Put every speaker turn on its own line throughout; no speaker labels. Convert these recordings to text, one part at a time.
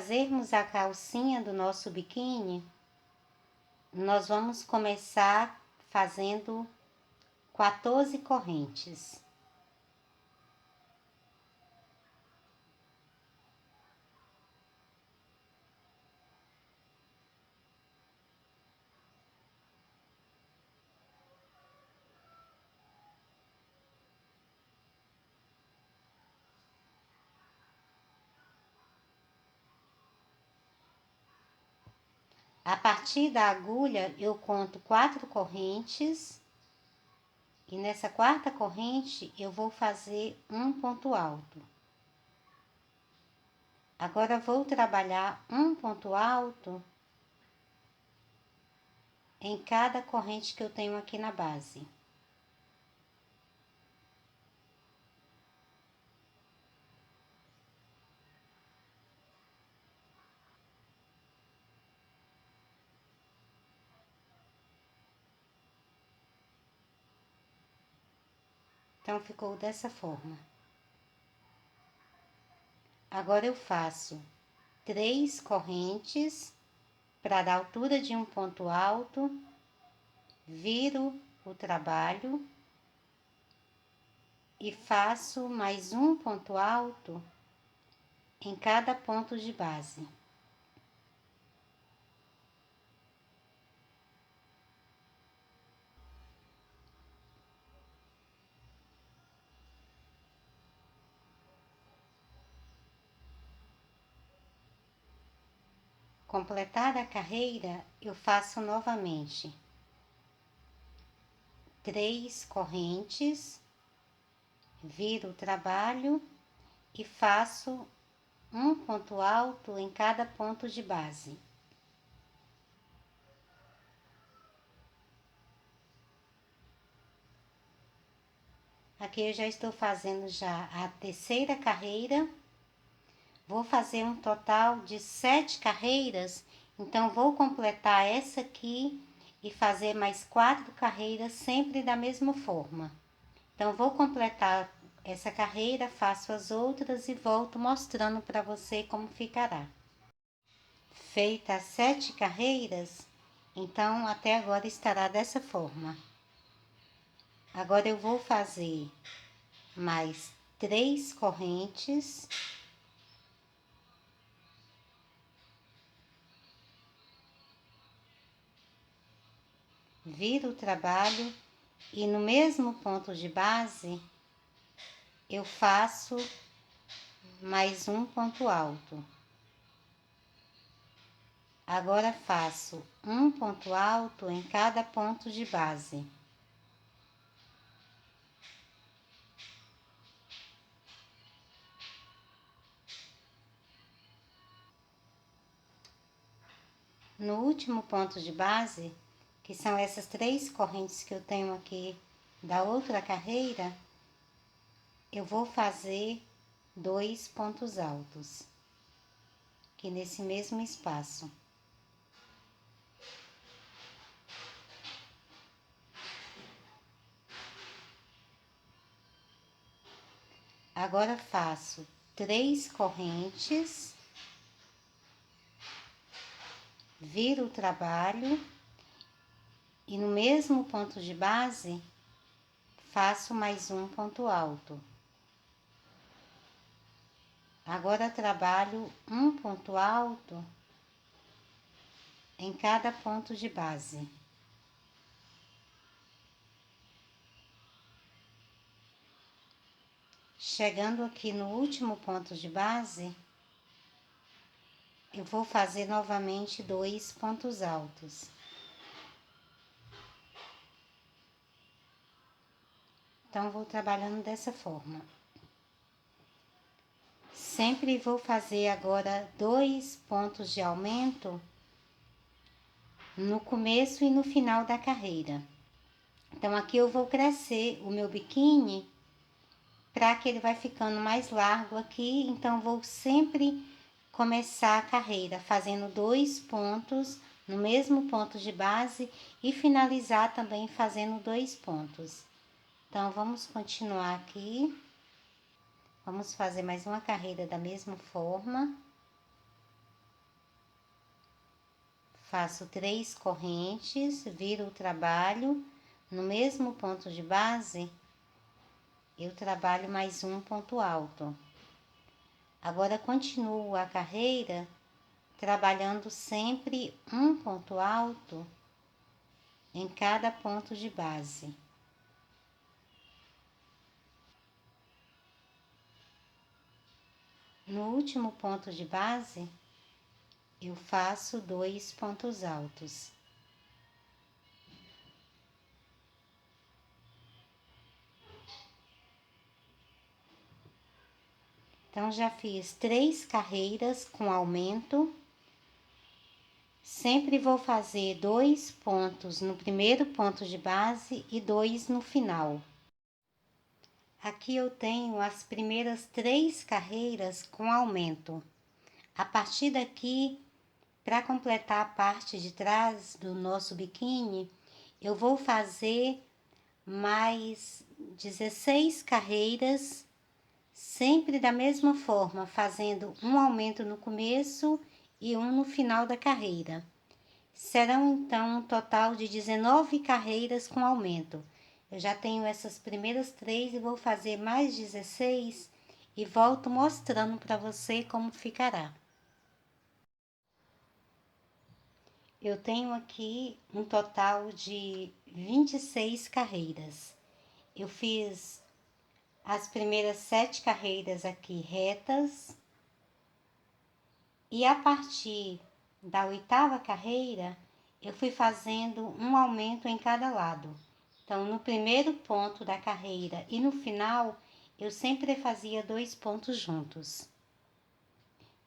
fazermos a calcinha do nosso biquíni, nós vamos começar fazendo 14 correntes. A partir da agulha, eu conto 4 correntes e nessa quarta corrente eu vou fazer um ponto alto. Agora, vou trabalhar um ponto alto em cada corrente que eu tenho aqui na base. Então, ficou dessa forma. Agora, eu faço 3 correntes para dar altura de um ponto alto, viro o trabalho e faço mais um ponto alto em cada ponto de base. Completada a carreira, eu faço novamente 3 correntes, viro o trabalho e faço um ponto alto em cada ponto de base. Aqui eu já estou fazendo já a terceira carreira. Vou fazer um total de 7 carreiras, então vou completar essa aqui e fazer mais 4 carreiras sempre da mesma forma. Então, vou completar essa carreira, faço as outras e volto mostrando para você como ficará. Feitas as 7 carreiras, então até agora estará dessa forma. Agora eu vou fazer mais 3 correntes. Viro o trabalho e no mesmo ponto de base eu faço mais um ponto alto. Agora faço um ponto alto em cada ponto de base. No último ponto de base, que são essas 3 correntes que eu tenho aqui da outra carreira, eu vou fazer 2 pontos altos, aqui nesse mesmo espaço. Agora faço 3 correntes, viro o trabalho e no mesmo ponto de base faço mais um ponto alto. Agora trabalho um ponto alto em cada ponto de base. Chegando aqui no último ponto de base, eu vou fazer novamente 2 pontos altos. Então, vou trabalhando dessa forma. Sempre vou fazer agora 2 pontos de aumento no começo e no final da carreira. Então, aqui eu vou crescer o meu biquíni para que ele vai ficando mais largo aqui. Então, vou sempre começar a carreira fazendo 2 pontos no mesmo ponto de base e finalizar também fazendo 2 pontos. Então, vamos continuar aqui. Vamos fazer mais uma carreira da mesma forma. faço 3 correntes, viro o trabalho, no mesmo ponto de base, eu trabalho mais um ponto alto. Agora, continuo a carreira trabalhando sempre um ponto alto em cada ponto de base. No último ponto de base, eu faço 2 pontos altos. Então, já fiz 3 carreiras com aumento. Sempre vou fazer 2 pontos no primeiro ponto de base e 2 no final. Aqui eu tenho as primeiras 3 carreiras com aumento. A partir daqui, para completar a parte de trás do nosso biquíni, eu vou fazer mais 16 carreiras, sempre da mesma forma, fazendo um aumento no começo e um no final da carreira. Serão então um total de 19 carreiras com aumento. Eu já tenho essas primeiras 3 e vou fazer mais 16 e volto mostrando para você como ficará. Eu tenho aqui um total de 26 carreiras. Eu fiz as primeiras 7 carreiras aqui retas. E a partir da 8ª carreira, eu fui fazendo um aumento em cada lado. Então, no primeiro ponto da carreira e no final, eu sempre fazia 2 pontos juntos.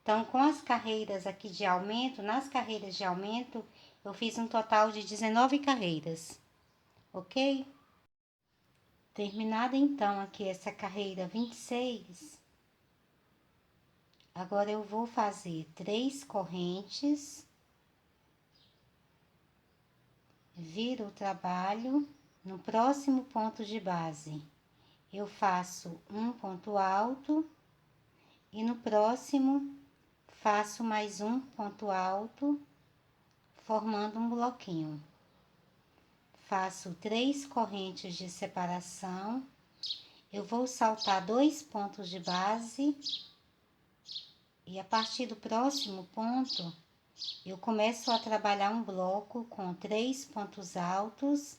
Então, com as carreiras aqui de aumento, nas carreiras de aumento, eu fiz um total de 19 carreiras, ok? Terminada então aqui essa carreira 26, agora eu vou fazer 3 correntes, viro o trabalho, no próximo ponto de base eu faço um ponto alto e no próximo faço mais um ponto alto, formando um bloquinho. Faço 3 correntes de separação, eu vou saltar 2 pontos de base e a partir do próximo ponto eu começo a trabalhar um bloco com 3 pontos altos,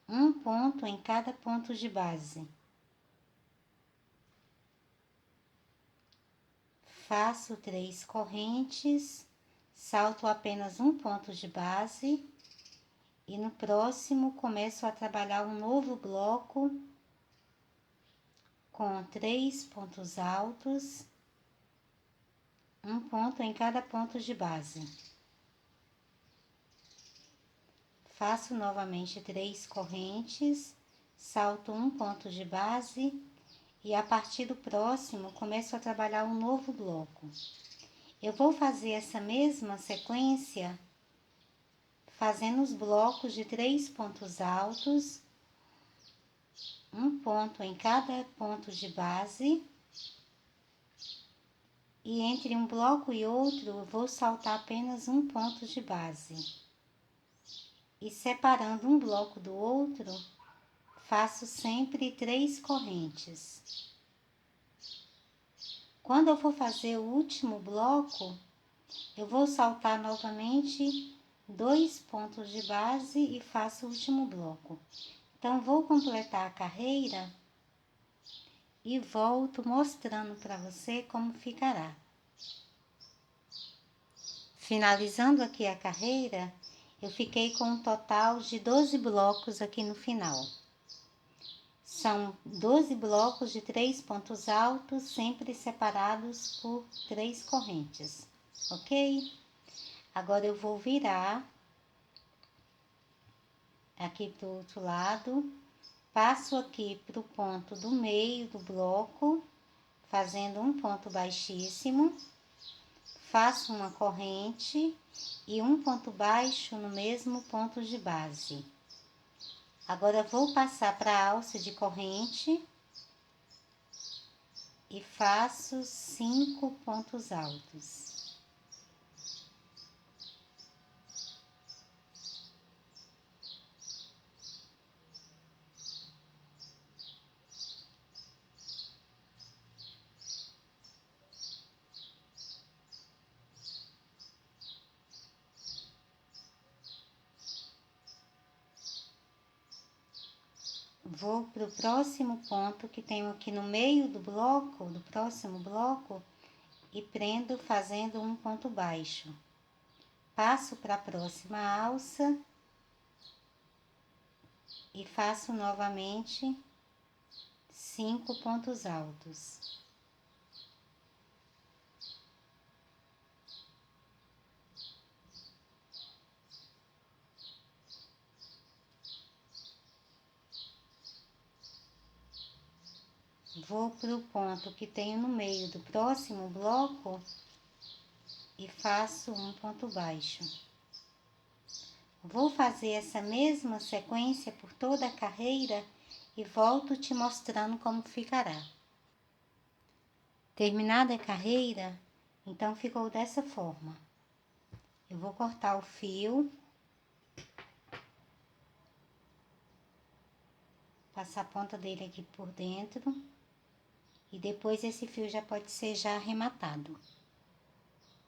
um ponto em cada ponto de base. Faço 3 correntes, salto apenas um ponto de base e no próximo começo a trabalhar um novo bloco com 3 pontos altos, um ponto em cada ponto de base. Faço novamente 3 correntes, salto um ponto de base e a partir do próximo começo a trabalhar um novo bloco. Eu vou fazer essa mesma sequência fazendo os blocos de 3 pontos altos, um ponto em cada ponto de base, e entre um bloco e outro eu vou saltar apenas um ponto de base. E separando um bloco do outro, faço sempre 3 correntes. Quando eu for fazer o último bloco, eu vou saltar novamente 2 pontos de base e faço o último bloco. Então, vou completar a carreira e volto mostrando para você como ficará. Finalizando aqui a carreira, eu fiquei com um total de 12 blocos aqui no final. São 12 blocos de 3 pontos altos, sempre separados por 3 correntes, ok? Agora eu vou virar aqui pro outro lado, passo aqui pro ponto do meio do bloco, fazendo um ponto baixíssimo, faço uma corrente e um ponto baixo no mesmo ponto de base. Agora vou passar para a alça de corrente e faço 5 pontos altos. vou para o próximo ponto que tenho aqui no meio do bloco, do próximo bloco, e prendo fazendo um ponto baixo. Passo para a próxima alça e faço novamente 5 pontos altos. Vou para o ponto que tenho no meio do próximo bloco e faço um ponto baixo. Vou fazer essa mesma sequência por toda a carreira e volto te mostrando como ficará. Terminada a carreira, então ficou dessa forma. Eu vou cortar o fio, passar a ponta dele aqui por dentro. E depois esse fio já pode ser já arrematado.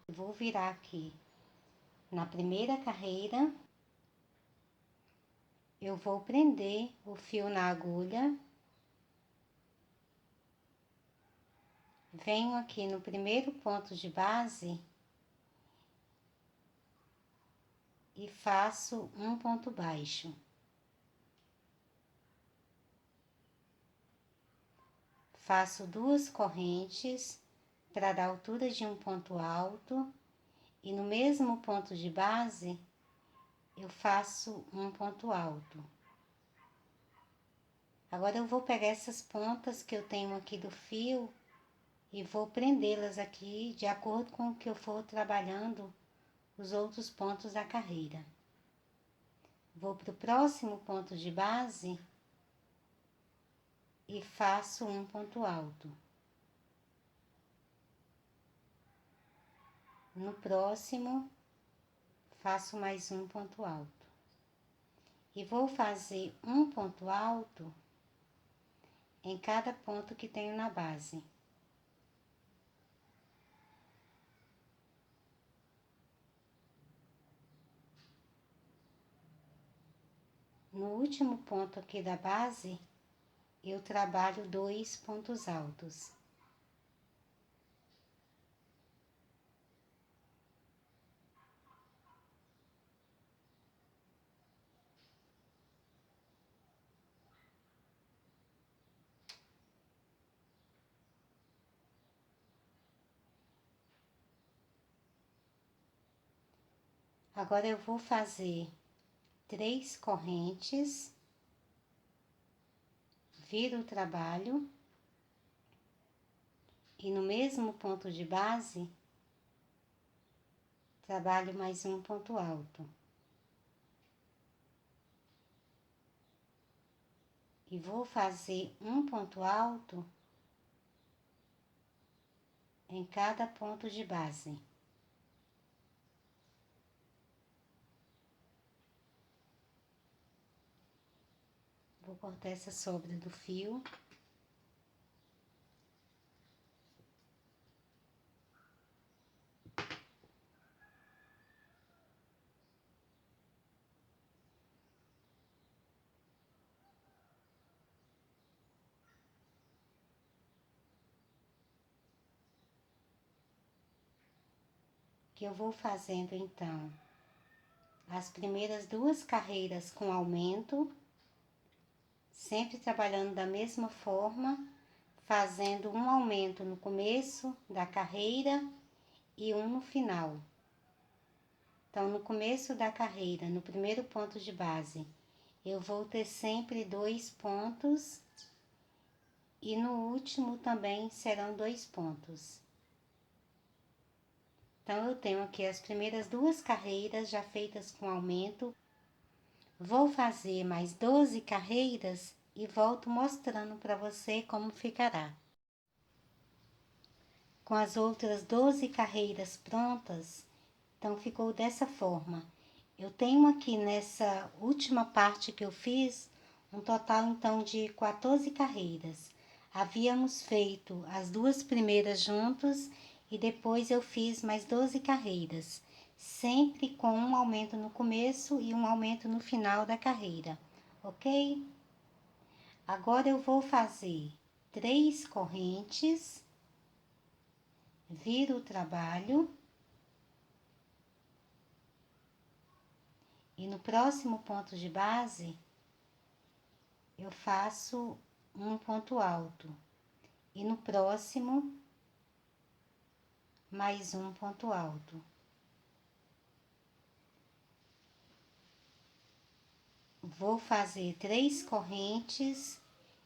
Eu vou virar aqui na primeira carreira. Eu vou prender o fio na agulha. Venho aqui no primeiro ponto de base e faço um ponto baixo. Faço 2 correntes para dar altura de um ponto alto e no mesmo ponto de base eu faço um ponto alto. Agora eu vou pegar essas pontas que eu tenho aqui do fio e vou prendê-las aqui de acordo com o que eu for trabalhando os outros pontos da carreira. Vou para o próximo ponto de base e faço um ponto alto. No próximo, faço mais um ponto alto. E vou fazer um ponto alto em cada ponto que tenho na base. No último ponto aqui da base, eu trabalho 2 pontos altos. Agora eu vou fazer 3 correntes, viro o trabalho e no mesmo ponto de base, trabalho mais um ponto alto. E vou fazer um ponto alto em cada ponto de base. Vou cortar essa sobra do fio. Que eu vou fazendo então as primeiras 2 carreiras com aumento, sempre trabalhando da mesma forma, fazendo um aumento no começo da carreira e um no final. Então, no começo da carreira, no primeiro ponto de base, eu vou ter sempre 2 pontos e no último também serão 2 pontos. Então, eu tenho aqui as primeiras 2 carreiras já feitas com aumento. Vou fazer mais 12 carreiras e volto mostrando para você como ficará. Com as outras 12 carreiras prontas, então ficou dessa forma. Eu tenho aqui nessa última parte que eu fiz, um total então de 14 carreiras. Havíamos feito as 2 primeiras juntos e depois eu fiz mais 12 carreiras, sempre com um aumento no começo e um aumento no final da carreira, ok? Agora eu vou fazer 3 correntes, viro o trabalho e no próximo ponto de base eu faço um ponto alto e no próximo mais um ponto alto. Vou fazer 3 correntes.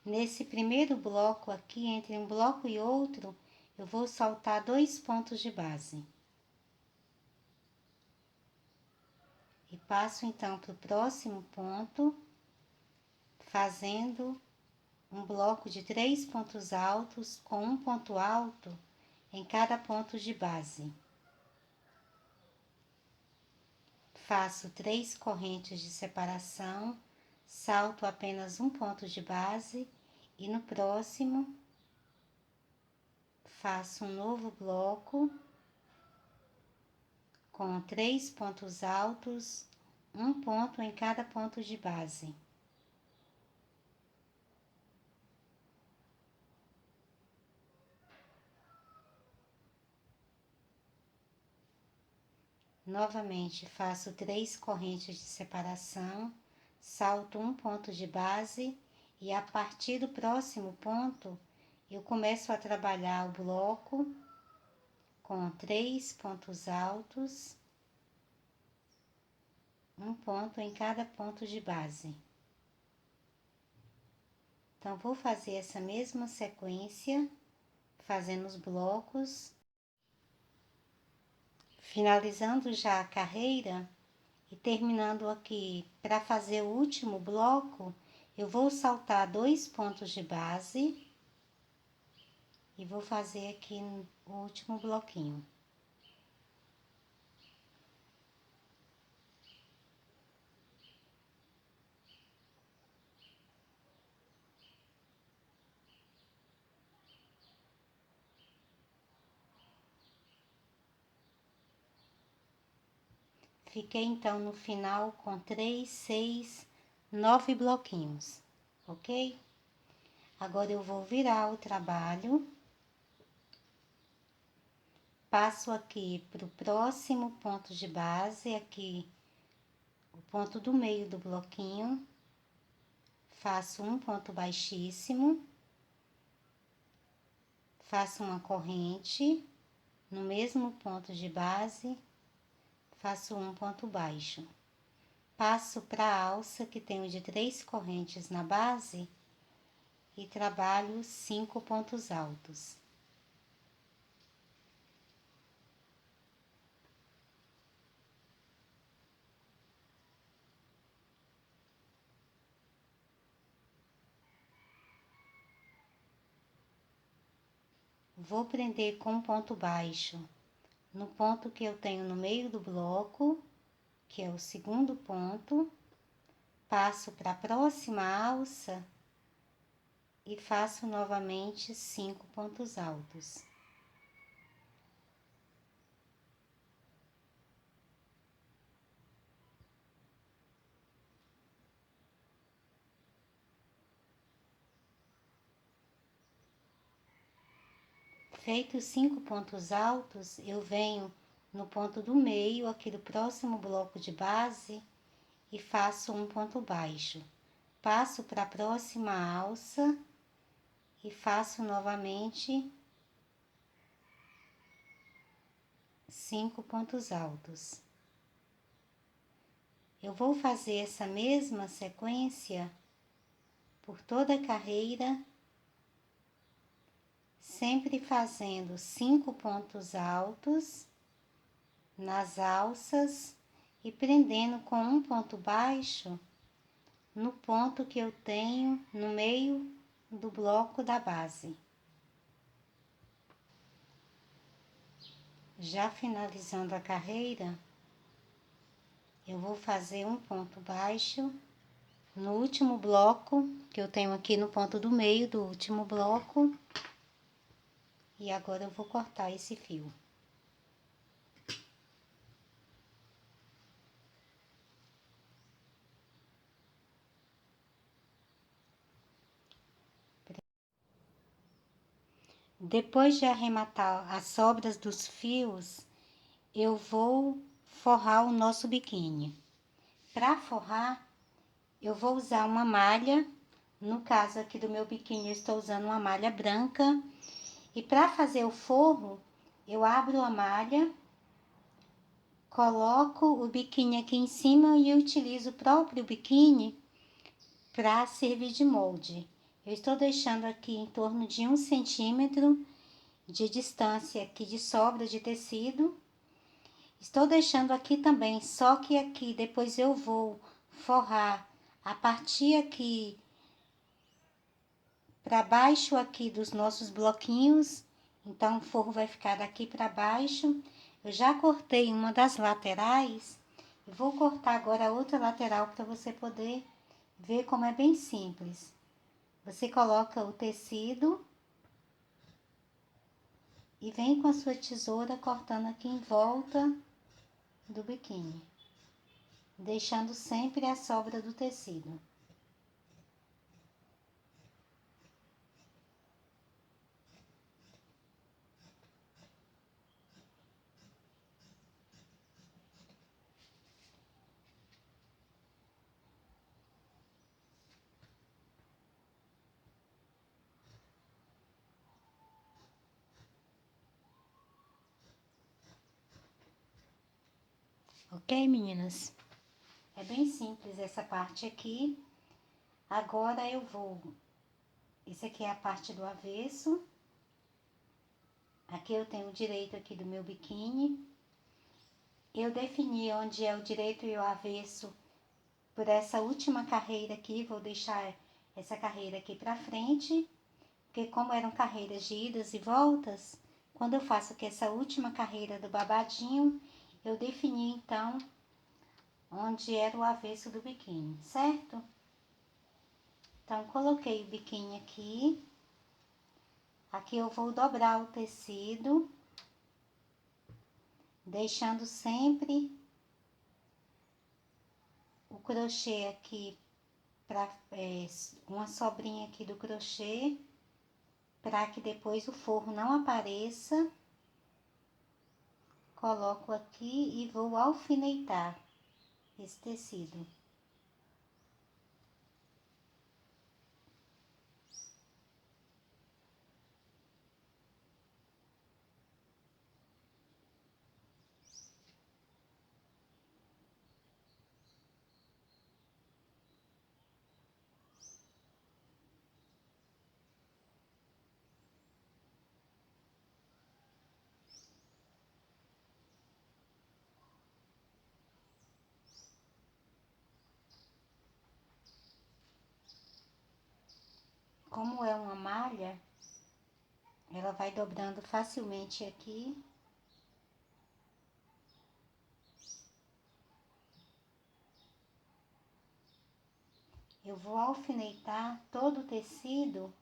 Nesse primeiro bloco aqui, entre um bloco e outro, eu vou saltar 2 pontos de base. E passo então para o próximo ponto, fazendo um bloco de 3 pontos altos com um ponto alto em cada ponto de base. Faço 3 correntes de separação, salto apenas um ponto de base e no próximo faço um novo bloco com 3 pontos altos, um ponto em cada ponto de base. Novamente faço 3 correntes de separação, salto um ponto de base e a partir do próximo ponto eu começo a trabalhar o bloco com 3 pontos altos, um ponto em cada ponto de base. Então, vou fazer essa mesma sequência, fazendo os blocos. Finalizando já a carreira e terminando aqui para fazer o último bloco, eu vou saltar 2 pontos de base e vou fazer aqui o último bloquinho. Fiquei então no final com 3, 6, 9 bloquinhos, ok? Agora eu vou virar o trabalho, passo aqui para o próximo ponto de base, aqui o ponto do meio do bloquinho, faço um ponto baixíssimo, faço uma corrente, no mesmo ponto de base, faço um ponto baixo. Passo para a alça, que tenho de 3 correntes na base, e trabalho 5 pontos altos. Vou prender com um ponto baixo no ponto que eu tenho no meio do bloco, que é o segundo ponto, passo para a próxima alça e faço novamente 5 pontos altos. Feitos 5 pontos altos, eu venho no ponto do meio, aqui do próximo bloco de base, e faço um ponto baixo. Passo para a próxima alça e faço novamente 5 pontos altos. Eu vou fazer essa mesma sequência por toda a carreira, sempre fazendo 5 pontos altos nas alças e prendendo com um ponto baixo no ponto que eu tenho no meio do bloco da base. Já finalizando a carreira, eu vou fazer um ponto baixo no último bloco, que eu tenho aqui no ponto do meio do último bloco, e agora eu vou cortar esse fio. Depois de arrematar as sobras dos fios, eu vou forrar o nosso biquíni. Para forrar, eu vou usar uma malha. No caso aqui do meu biquíni, eu estou usando uma malha branca. E para fazer o forro, eu abro a malha, coloco o biquíni aqui em cima e utilizo o próprio biquíni para servir de molde. Eu estou deixando aqui em torno de 1 centímetro de distância aqui de sobra de tecido. Estou deixando aqui também, só que aqui depois eu vou forrar a partir aqui para baixo aqui dos nossos bloquinhos. Então o forro vai ficar daqui para baixo. Eu já cortei uma das laterais. Vou cortar agora a outra lateral para você poder ver como é bem simples. Você coloca o tecido e vem com a sua tesoura cortando aqui em volta do biquíni, deixando sempre a sobra do tecido. Ok, meninas? É bem simples essa parte aqui. Agora eu vou... Isso aqui é a parte do avesso. Aqui eu tenho o direito aqui do meu biquíni. Eu defini onde é o direito e o avesso por essa última carreira aqui. Vou deixar essa carreira aqui pra frente, porque como eram carreiras de idas e voltas, quando eu faço aqui essa última carreira do babadinho, eu defini então onde era o avesso do biquíni, certo? Então, coloquei o biquíni aqui. Aqui eu vou dobrar o tecido, deixando sempre o crochê aqui, uma sobrinha aqui do crochê, para que depois o forro não apareça. Coloco aqui e vou alfinetar esse tecido. Como é uma malha, ela vai dobrando facilmente aqui. Eu vou alfinetar todo o tecido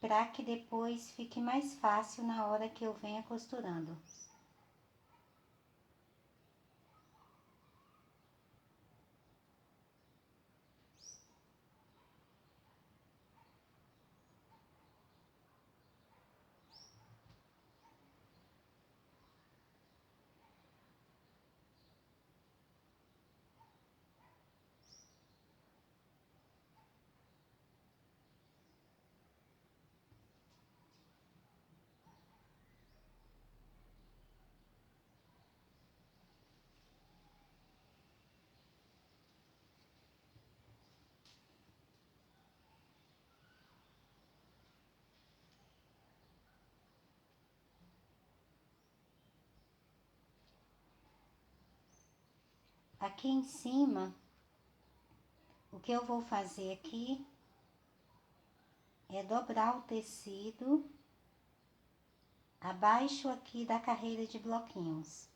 para que depois fique mais fácil na hora que eu venha costurando. Aqui em cima, o que eu vou fazer aqui é dobrar o tecido abaixo aqui da carreira de bloquinhos.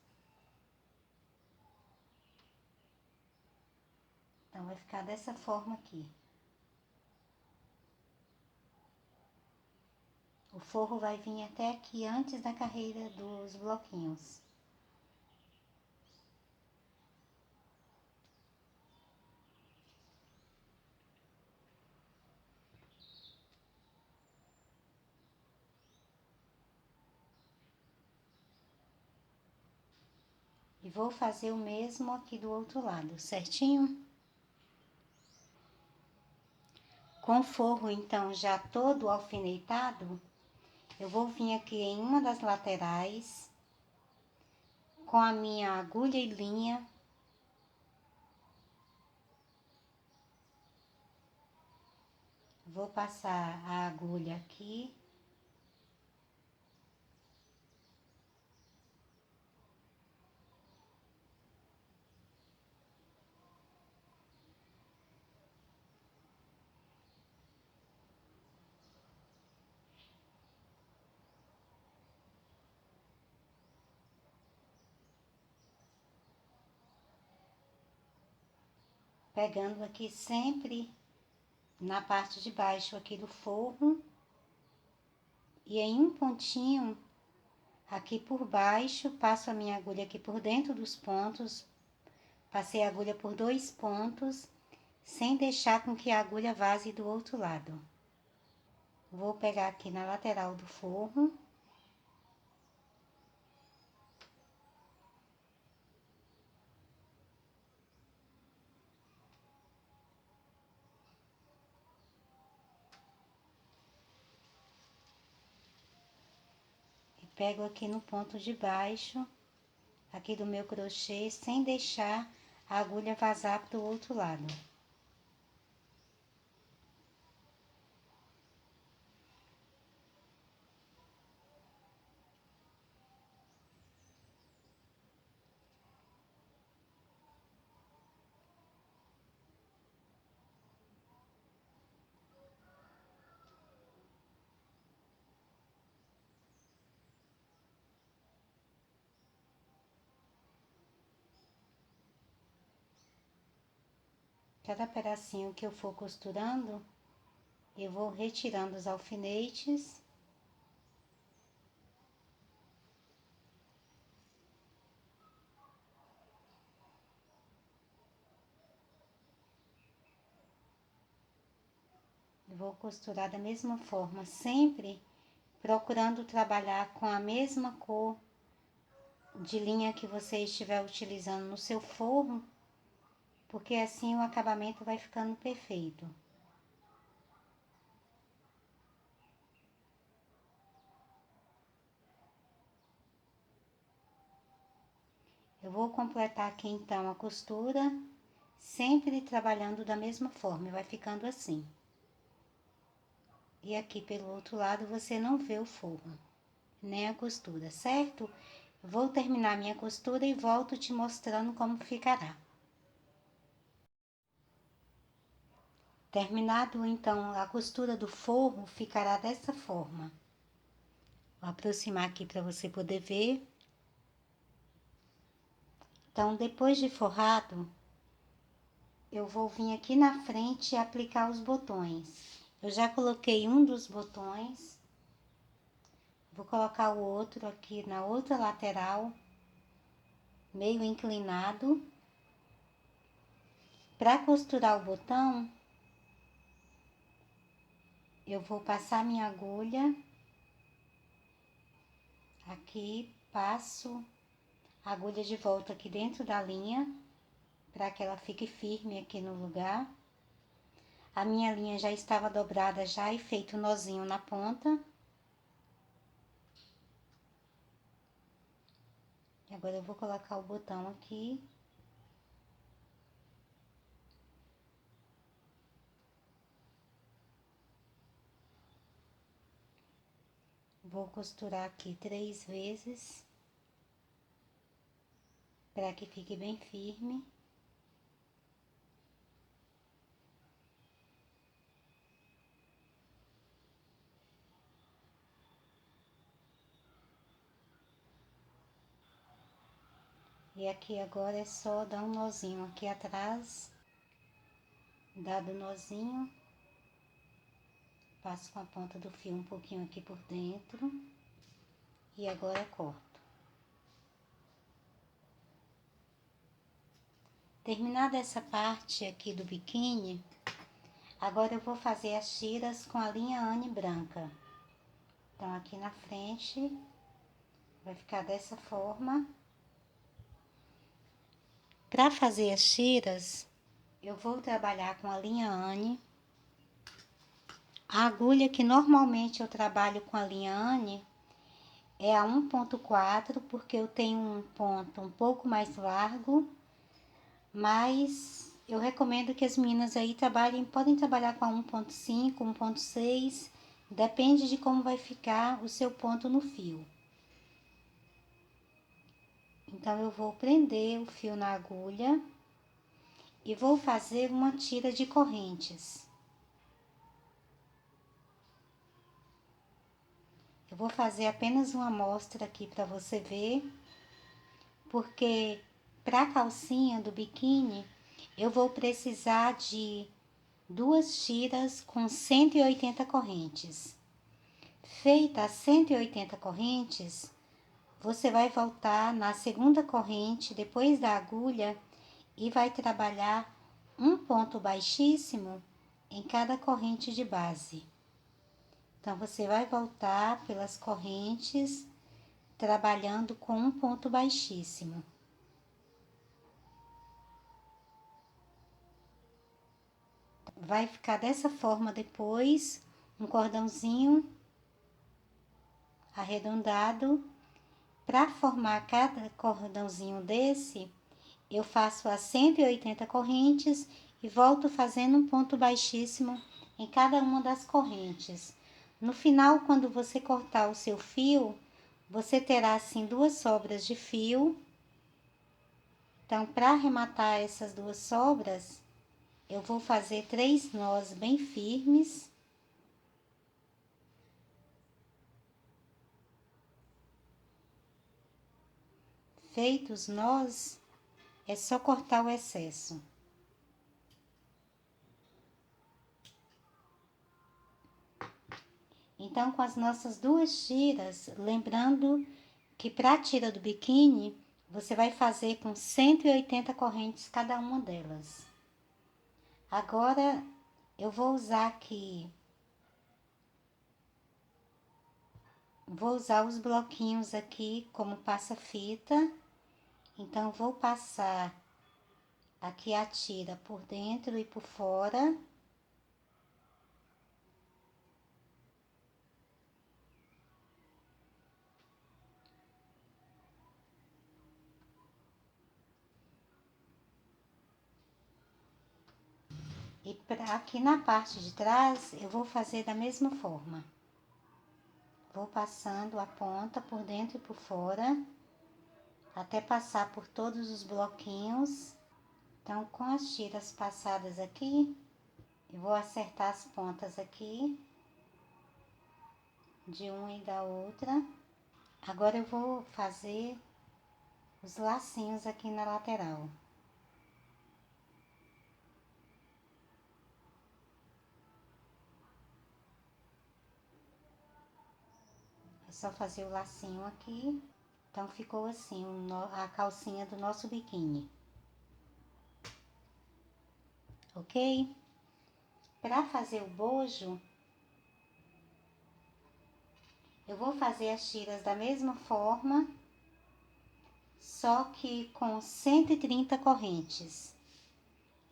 Então, vai ficar dessa forma aqui. O forro vai vir até aqui antes da carreira dos bloquinhos. E vou fazer o mesmo aqui do outro lado, certinho? Com o forro, então, já todo alfinetado, eu vou vir aqui em uma das laterais, com a minha agulha e linha. Vou passar a agulha aqui. Pegando aqui sempre na parte de baixo aqui do forro. E em um pontinho aqui por baixo, passo a minha agulha aqui por dentro dos pontos. Passei a agulha por 2 pontos, sem deixar com que a agulha vaze do outro lado. Vou pegar aqui na lateral do forro. E pego aqui no ponto de baixo, aqui do meu crochê, sem deixar a agulha vazar pro outro lado. Cada pedacinho que eu for costurando, eu vou retirando os alfinetes. Vou costurar da mesma forma, sempre procurando trabalhar com a mesma cor de linha que você estiver utilizando no seu forro, porque assim o acabamento vai ficando perfeito. Eu vou completar aqui então a costura, sempre trabalhando da mesma forma, e vai ficando assim. E aqui pelo outro lado você não vê o forro, nem a costura, certo? Vou terminar minha costura e volto te mostrando como ficará. Terminado então a costura do forro, ficará dessa forma. Vou aproximar aqui para você poder ver. Então, depois de forrado, eu vou vir aqui na frente e aplicar os botões. Eu já coloquei um dos botões, vou colocar o outro aqui na outra lateral, meio inclinado. Para costurar o botão, eu vou passar minha agulha aqui, passo a agulha de volta aqui dentro da linha, para que ela fique firme aqui no lugar. A minha linha já estava dobrada já e feito um nozinho na ponta. E agora eu vou colocar o botão aqui. Vou costurar aqui 3 vezes, para que fique bem firme. E aqui agora é só dar um nozinho aqui atrás, dado o nozinho, passo com a ponta do fio um pouquinho aqui por dentro, e agora corto. Terminada essa parte aqui do biquíni, agora eu vou fazer as tiras com a linha Anne branca. Então, aqui na frente, vai ficar dessa forma. Para fazer as tiras, eu vou trabalhar com a linha Anne. A agulha que normalmente eu trabalho com a linha Anne é a 1.4, porque eu tenho um ponto um pouco mais largo, mas eu recomendo que as meninas aí podem trabalhar com a 1.5, 1.6, depende de como vai ficar o seu ponto no fio. Então, eu vou prender o fio na agulha e vou fazer uma tira de correntes. Eu vou fazer apenas uma amostra aqui para você ver, porque para a calcinha do biquíni, eu vou precisar de 2 tiras com 180 correntes. Feita as 180 correntes, você vai voltar na segunda corrente, depois da agulha, e vai trabalhar um ponto baixíssimo em cada corrente de base. Então, você vai voltar pelas correntes, trabalhando com um ponto baixíssimo. Vai ficar dessa forma depois, um cordãozinho arredondado. Para formar cada cordãozinho desse, eu faço as 180 correntes e volto fazendo um ponto baixíssimo em cada uma das correntes. No final, quando você cortar o seu fio, você terá assim 2 sobras de fio. Então, para arrematar essas 2 sobras, eu vou fazer 3 nós bem firmes. Feitos os nós, é só cortar o excesso. Então, com as nossas 2 tiras, lembrando que para a tira do biquíni, você vai fazer com 180 correntes cada uma delas. Agora, eu vou usar aqui, vou usar os bloquinhos aqui como passa-fita. Então, vou passar aqui a tira por dentro e por fora. E aqui na parte de trás, eu vou fazer da mesma forma. Vou passando a ponta por dentro e por fora, até passar por todos os bloquinhos. Então, com as tiras passadas aqui, eu vou acertar as pontas aqui, de uma e da outra. Agora, eu vou fazer os lacinhos aqui na lateral. É só fazer o lacinho aqui. Então, ficou assim a calcinha do nosso biquíni. Ok? Para fazer o bojo, eu vou fazer as tiras da mesma forma, só que com 130 correntes.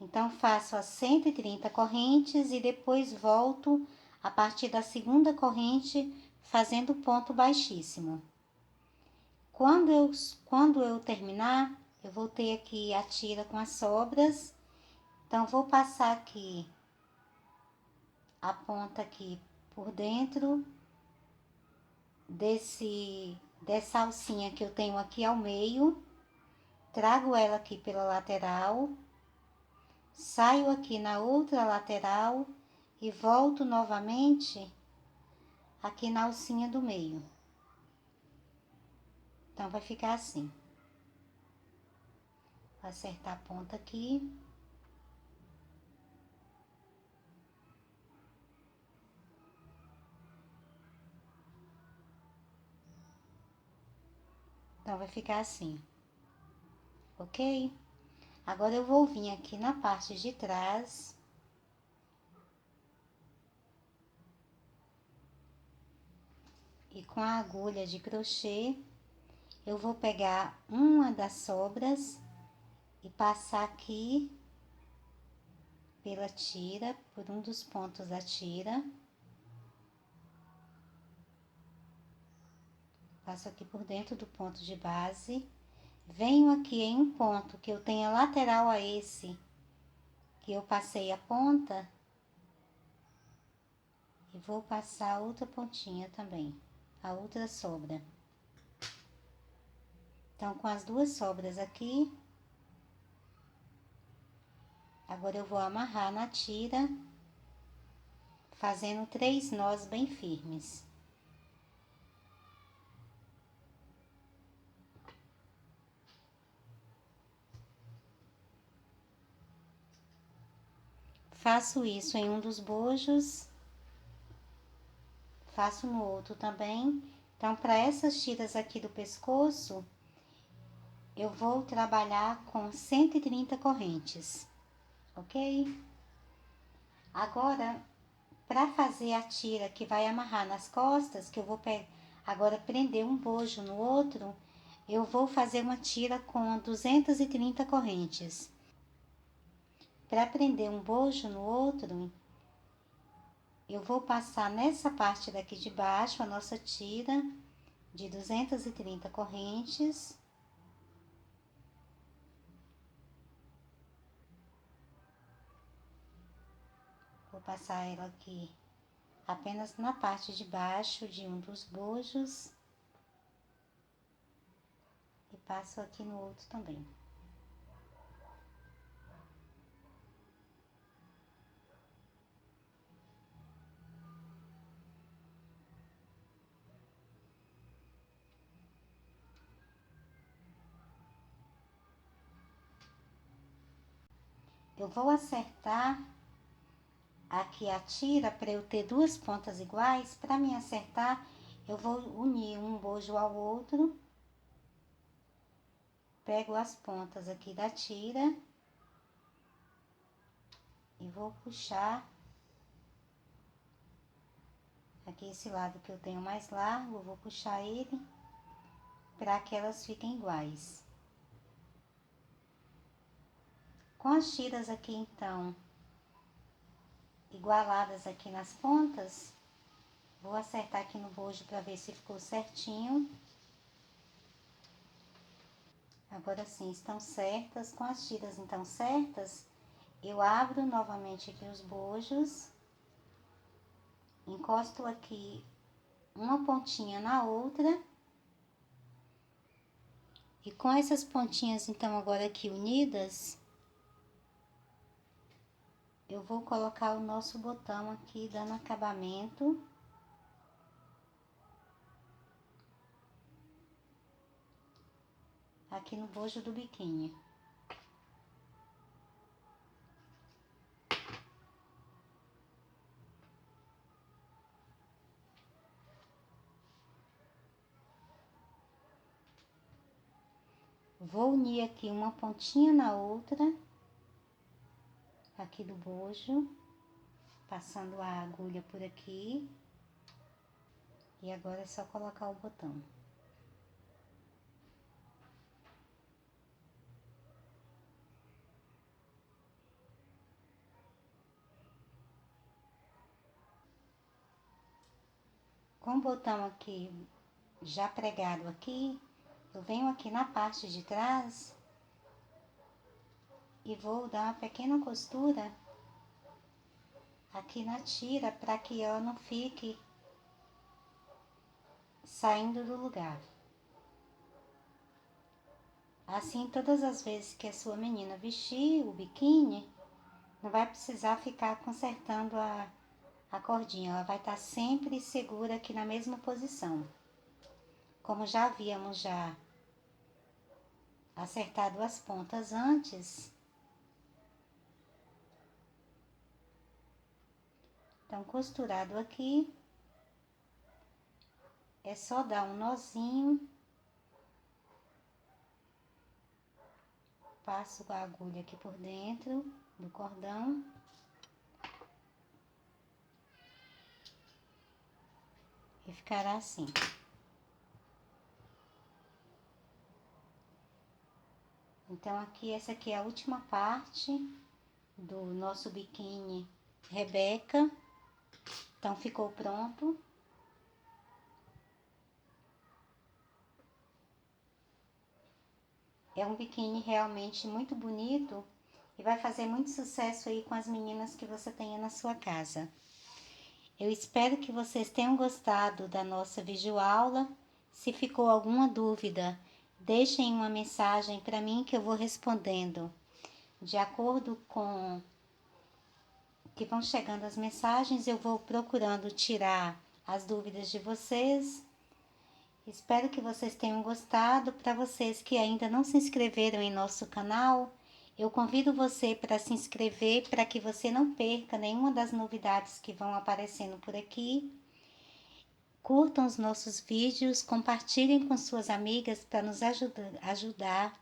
Então, faço as 130 correntes e depois volto a partir da segunda corrente, fazendo ponto baixíssimo. Quando eu terminar, eu vou ter aqui a tira com as sobras. Então, vou passar aqui a ponta aqui por dentro dessa alcinha que eu tenho aqui ao meio, trago ela aqui pela lateral, saio aqui na outra lateral e volto novamente aqui na alcinha do meio. Então, vai ficar assim. Vou acertar a ponta aqui. Então, vai ficar assim, ok? Agora, eu vou vir aqui na parte de trás. E com a agulha de crochê, eu vou pegar uma das sobras e passar aqui pela tira, por um dos pontos da tira. Passo aqui por dentro do ponto de base. Venho aqui em um ponto que eu tenha lateral a esse, que eu passei a ponta. E vou passar outra pontinha também, a outra sobra. Então, com as duas sobras aqui, agora eu vou amarrar na tira, fazendo 3 nós bem firmes. Faço isso em um dos bojos, faço no outro também. Então, para essas tiras aqui do pescoço, eu vou trabalhar com 130 correntes, ok? Agora, para fazer a tira que vai amarrar nas costas, que eu vou agora prender um bojo no outro, eu vou fazer uma tira com 230 correntes. Para prender um bojo no outro, eu vou passar nessa parte daqui de baixo a nossa tira de 230 correntes. Vou passar ela aqui apenas na parte de baixo de um dos bojos. E passo aqui no outro também. Eu vou acertar aqui a tira para eu ter duas pontas iguais. Para me acertar, eu vou unir um bojo ao outro. Pego as pontas aqui da tira e vou puxar aqui esse lado que eu tenho mais largo, eu vou puxar ele para que elas fiquem iguais. Com as tiras aqui, então, igualadas aqui nas pontas, vou acertar aqui no bojo para ver se ficou certinho. Agora sim, estão certas. Com as tiras, então, certas, eu abro novamente aqui os bojos, encosto aqui uma pontinha na outra. E com essas pontinhas, então, agora aqui unidas, eu vou colocar o nosso botão aqui, dando acabamento. Aqui no bojo do biquíni. Vou unir aqui uma pontinha na outra, aqui do bojo, passando a agulha por aqui. E agora é só colocar o botão. Com o botão aqui já pregado aqui, eu venho aqui na parte de trás e vou dar uma pequena costura aqui na tira para que ela não fique saindo do lugar. Assim, todas as vezes que a sua menina vestir o biquíni, não vai precisar ficar consertando a cordinha, ela vai estar sempre segura aqui na mesma posição. Como já havíamos já acertado as pontas antes, então costurado aqui, é só dar um nozinho, passo a agulha aqui por dentro do cordão. E ficará assim. Então, essa aqui é a última parte do nosso biquíni Rebeca. Então, ficou pronto. É um biquíni realmente muito bonito e vai fazer muito sucesso aí com as meninas que você tenha na sua casa. Eu espero que vocês tenham gostado da nossa videoaula. Se ficou alguma dúvida, deixem uma mensagem para mim que eu vou respondendo. De acordo com que vão chegando as mensagens, eu vou procurando tirar as dúvidas de vocês. Espero que vocês tenham gostado. Para vocês que ainda não se inscreveram em nosso canal, eu convido você para se inscrever para que você não perca nenhuma das novidades que vão aparecendo por aqui. Curtam os nossos vídeos, compartilhem com suas amigas para nos ajudar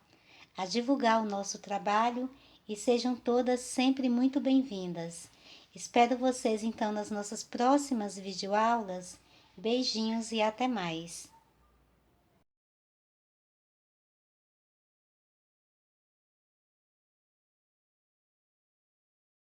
a divulgar o nosso trabalho e sejam todas sempre muito bem-vindas. Espero vocês então nas nossas próximas videoaulas. Beijinhos e até mais!